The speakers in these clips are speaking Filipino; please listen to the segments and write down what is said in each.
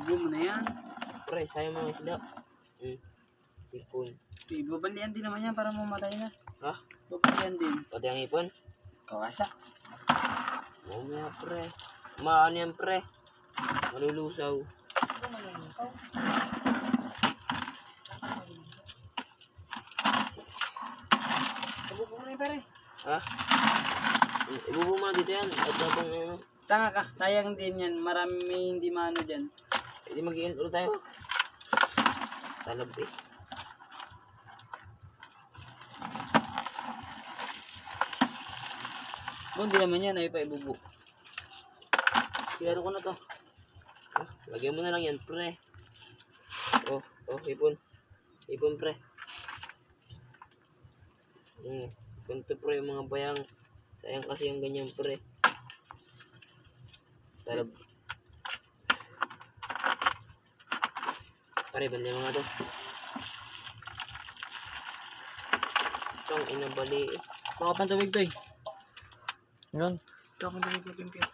Ibubo mo na yan. Pre, sayang mga isda. Hipon. Ibabalian din naman yan para mamatay na. Ha? Babalian din. Pati ang hipon? Kawasak. Mamaya pre. Maano yan pre? Malulusaw. Ano malulusaw? Ibubo mo na yung pare. Ha? Ibubo mo na dito yan. At habang ano. Tanga ka, sayang din yan. Marami hindi maano dyan. Hindi mag-i-intro tayo. Talab eh. Hindi naman yan, ay pa ibubo. Kiyaro ko na to. Lagyan mo na lang yan pre. Hipon. Hipon pre. Ganito pre yung mga bayang. Sayang kasi yung ganyan pre. Talab. Pare, bali mga to. Itong inabali eh. Baka pantawig to eh. Yan. Baka pantawig to pimpin.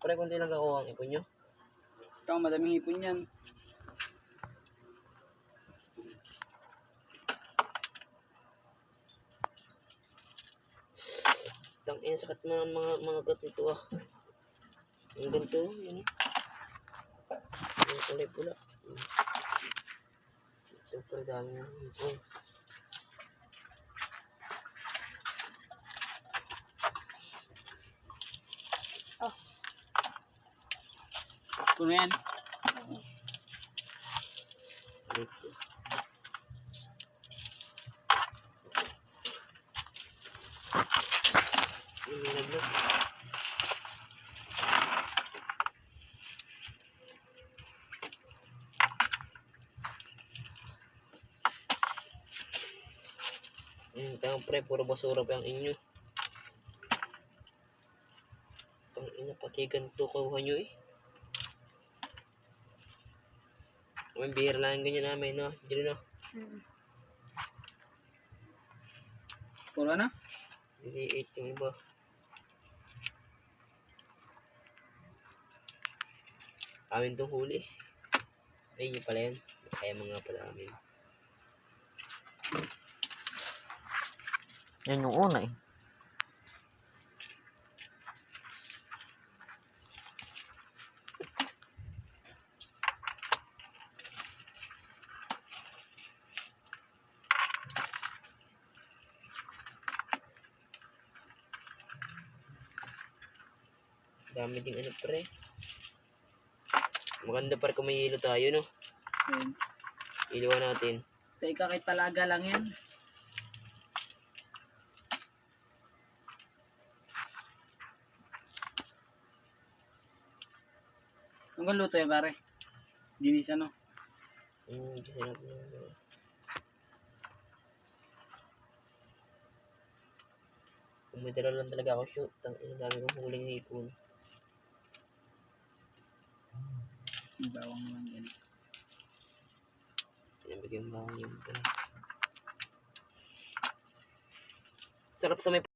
Pare, kunti lang ako ang ipon nyo. Ikaw, madaming hipon yan. Tangin, sakat mo ng mga gat nito ah. Yung ganito, yun eh. Yung kulay pula. Super dami ng hipon. Puno yan. Yung nilaglag. Tayong pre, puro basura pa ang inyo. Itong ina, pati ganito kuha nyo eh. May beer lang ganyan namin, no? Dito, no? Puro na? Hindi 8 yung iba. Amin itong huli. Ay, yun pala yan. Kaya mga pala amin. Yan yung una eh. Dami ding ano pre. Maganda pa rin kung may hilo tayo, no? Ayan. Iliwan natin. Teka, kahit talaga lang yan. Hanggang luto yan pare. Ginis ano. Kasi natin. Kung may dala lang talaga ako shoot, ang dami kong huling hipon. Bawang naman yan. Bigyan bawang yun. Sarap sa may